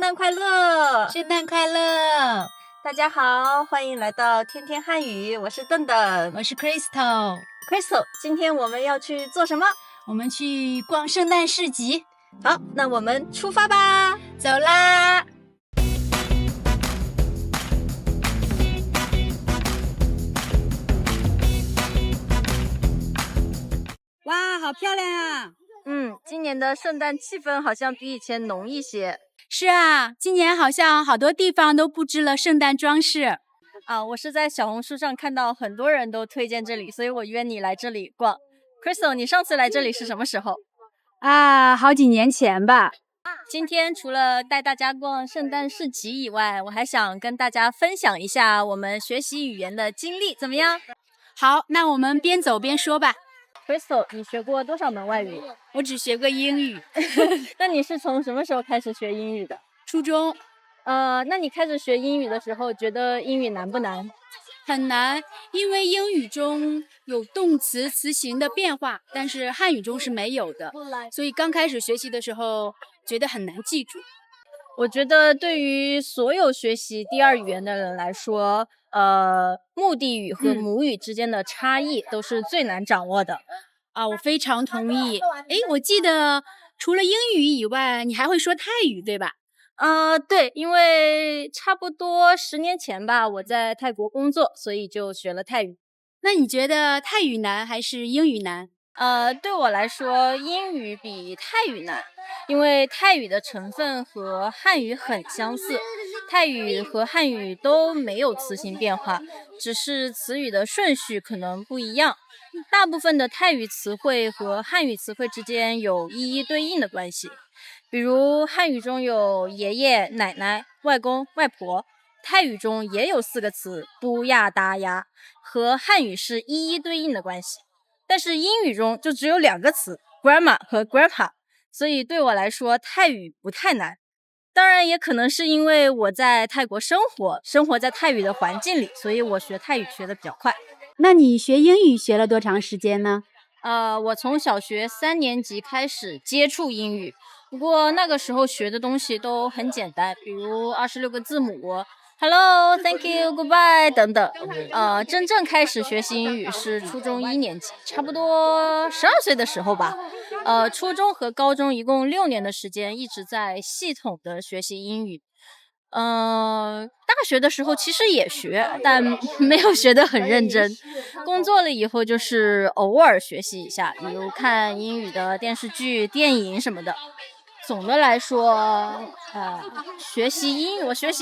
诞快乐！圣诞快乐！大家好，欢迎来到天天汉语，我是邓邓，我是 Crystal。今天我们要去做什么？我们去逛圣诞市集。好，那我们出发吧，走啦！哇，好漂亮啊！今年的圣诞气氛好像比以前浓一些。是啊，今年好像好多地方都布置了圣诞装饰。我是在小红书上看到很多人都推荐这里，所以我约你来这里逛。Crystal， 你上次来这里是什么时候？好几年前吧。今天除了带大家逛圣诞市集以外，我还想跟大家分享一下我们学习语言的经历，怎么样？好，那我们边走边说吧。Crystal， 你学过多少门外语？我只学过英语。那你是从什么时候开始学英语的？初中。那你开始学英语的时候，觉得英语难不难？很难，因为英语中有动词、词形的变化，但是汉语中是没有的，所以刚开始学习的时候觉得很难记住。我觉得对于所有学习第二语言的人来说，目的语和母语之间的差异都是最难掌握的。我非常同意。我记得除了英语以外，你还会说泰语，对吧？对，因为差不多10年前吧，我在泰国工作，所以就学了泰语。那你觉得泰语难还是英语难？对我来说，英语比泰语难，因为泰语的成分和汉语很相似，泰语和汉语都没有词形变化，只是词语的顺序可能不一样。大部分的泰语词汇和汉语词汇之间有一一对应的关系，比如汉语中有爷爷、奶奶、外公、外婆，泰语中也有4个词不呀达呀，和汉语是一一对应的关系。但是英语中就只有2个词 grandma 和 grandpa， 所以对我来说泰语不太难。当然也可能是因为我在泰国生活在泰语的环境里，所以我学泰语学得比较快。那你学英语学了多长时间呢？我从小学3年级开始接触英语，不过那个时候学的东西都很简单，比如26个字母Hello, Thank you, Goodbye 等等。真正开始学习英语是初中1年级，差不多12岁的时候吧。初中和高中一共6年的时间，一直在系统的学习英语。大学的时候其实也学，但没有学得很认真。工作了以后就是偶尔学习一下，比如看英语的电视剧、电影什么的。总的来说，我学习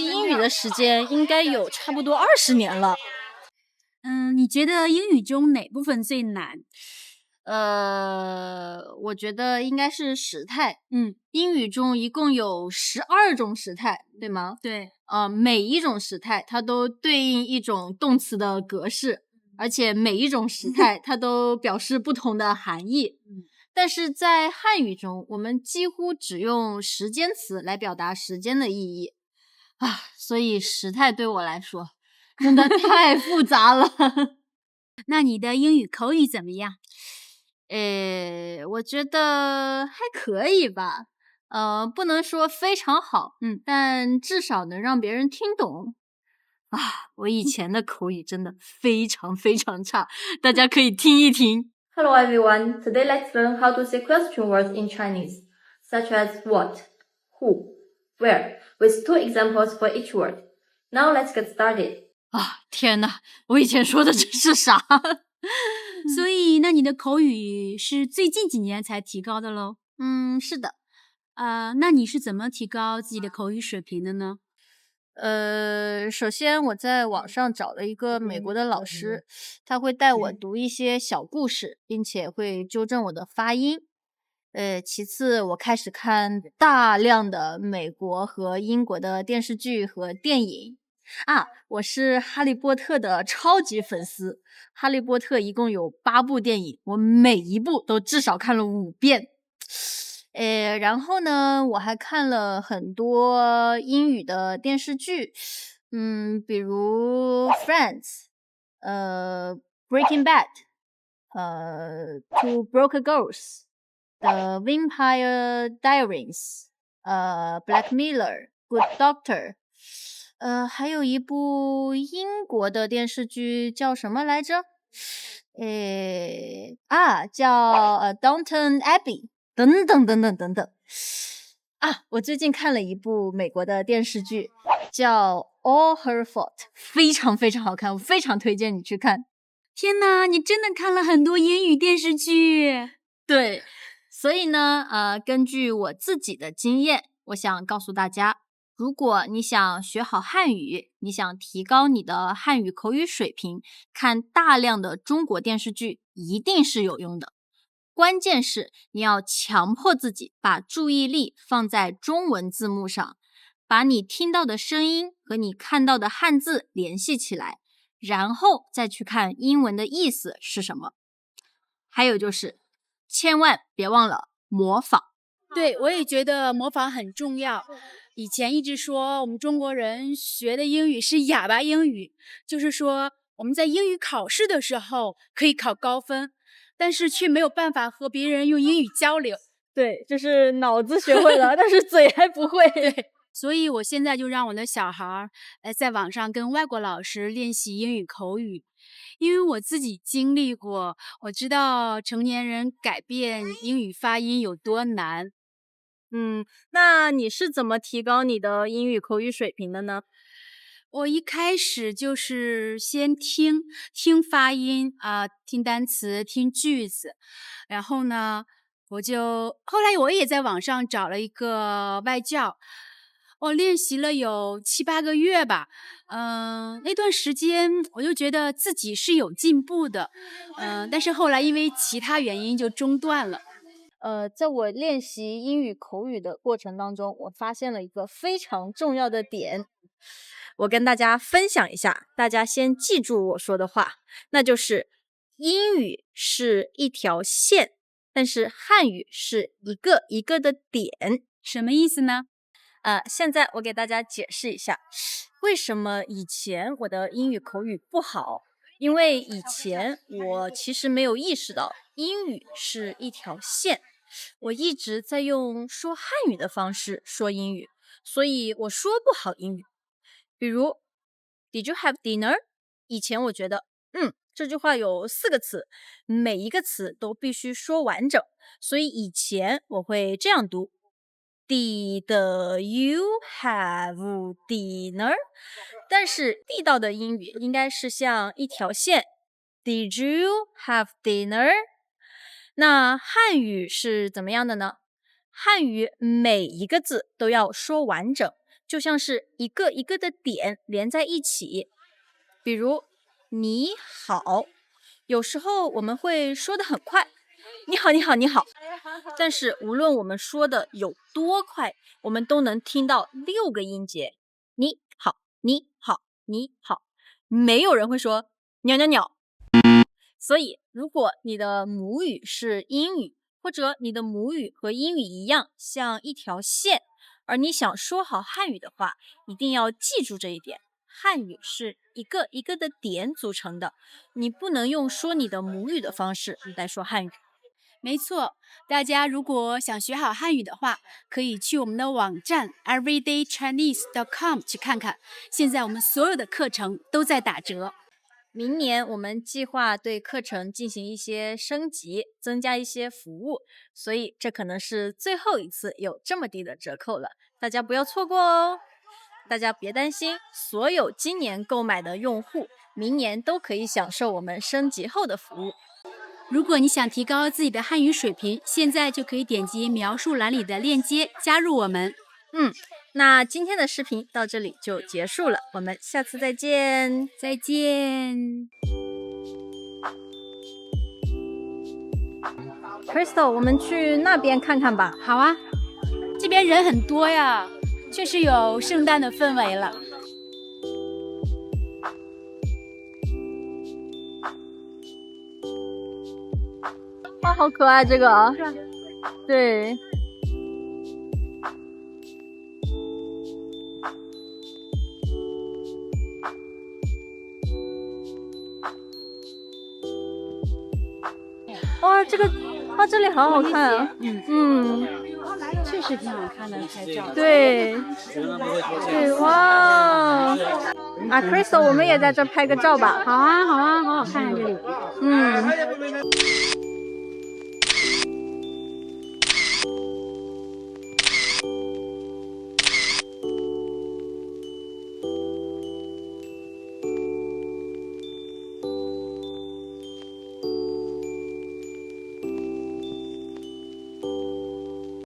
英语的时间应该有差不多20年了。你觉得英语中哪部分最难？我觉得应该是时态。英语中一共有12种时态，对吗？对。每一种时态它都对应一种动词的格式，而且每一种时态它都表示不同的含义。但是在汉语中，我们几乎只用时间词来表达时间的意义所以时态对我来说真的太复杂了。那你的英语口语怎么样？我觉得还可以吧，不能说非常好，但至少能让别人听懂。我以前的口语真的非常非常差，大家可以听一听。Hello everyone, today let's learn how to say question words in Chinese, such as what, who, where, with 2 examples for each word. Now let's get started. 天哪，我以前说的真是傻。所以那你的口语是最近几年才提高的咯？是的。那你是怎么提高自己的口语水平的呢？首先我在网上找了一个美国的老师，他会带我读一些小故事，并且会纠正我的发音。其次我开始看大量的美国和英国的电视剧和电影。我是哈利波特的超级粉丝，哈利波特一共有8部电影，我每一部都至少看了5遍。然后呢，我还看了很多英语的电视剧，比如 Friends，Breaking Bad，Two Broke Girls，The Vampire Diaries，Black Mirror， Good Doctor。还有一部英国的电视剧叫什么来着？叫Downton Abbey 等等等等等等。我最近看了一部美国的电视剧，叫 All Her Fault， 非常非常好看，我非常推荐你去看。天哪，你真的看了很多英语电视剧？对，所以呢，根据我自己的经验，我想告诉大家，如果你想学好汉语，你想提高你的汉语口语水平，看大量的中国电视剧一定是有用的。关键是你要强迫自己把注意力放在中文字幕上，把你听到的声音和你看到的汉字联系起来，然后再去看英文的意思是什么。还有就是千万别忘了模仿。对，我也觉得模仿很重要。以前一直说我们中国人学的英语是哑巴英语，就是说我们在英语考试的时候可以考高分，但是却没有办法和别人用英语交流。对，就是脑子学会了，但是嘴还不会。对，所以我现在就让我的小孩在网上跟外国老师练习英语口语。因为我自己经历过，我知道成年人改变英语发音有多难。那你是怎么提高你的英语口语水平的呢？我一开始就是先听发音听单词，听句子，然后呢，后来我也在网上找了一个外教，我练习了有7、8个月吧。那段时间我就觉得自己是有进步的，但是后来因为其他原因就中断了。在我练习英语口语的过程当中，我发现了一个非常重要的点，我跟大家分享一下，大家先记住我说的话，那就是英语是一条线，但是汉语是一个一个的点。什么意思呢？现在我给大家解释一下，为什么以前我的英语口语不好。因为以前我其实没有意识到英语是一条线，我一直在用说汉语的方式说英语，所以我说不好英语。比如 Did you have dinner？ 以前我觉得这句话有4个词，每一个词都必须说完整，所以以前我会这样读 Did you have dinner？ 但是地道的英语应该是像一条线 Did you have dinner？ 那汉语是怎么样的呢？汉语每一个字都要说完整，就像是一个一个的点连在一起。比如你好，有时候我们会说得很快，你好你好你好，但是无论我们说的有多快，我们都能听到6个音节，你好你好你好，没有人会说鸟鸟鸟。所以如果你的母语是英语，或者你的母语和英语一样像一条线，而你想说好汉语的话，一定要记住这一点，汉语是一个一个的点组成的，你不能用说你的母语的方式来说汉语。没错，大家如果想学好汉语的话，可以去我们的网站 everydaychinese.com 去看看，现在我们所有的课程都在打折。明年我们计划对课程进行一些升级，增加一些服务，所以这可能是最后一次有这么低的折扣了，大家不要错过哦。大家别担心，所有今年购买的用户，明年都可以享受我们升级后的服务。如果你想提高自己的汉语水平，现在就可以点击描述栏里的链接加入我们。那今天的视频到这里就结束了，我们下次再见。再见。Crystal， 我们去那边看看吧。好啊，这边人很多呀，确实有圣诞的氛围了。哇，好可爱这个啊！是吧？对。哇，这个哇，这里好好看啊！确实挺好看的，拍照。对，哇！啊，Crystal，我们也在这拍个照吧。好啊，好啊，好好看啊这里。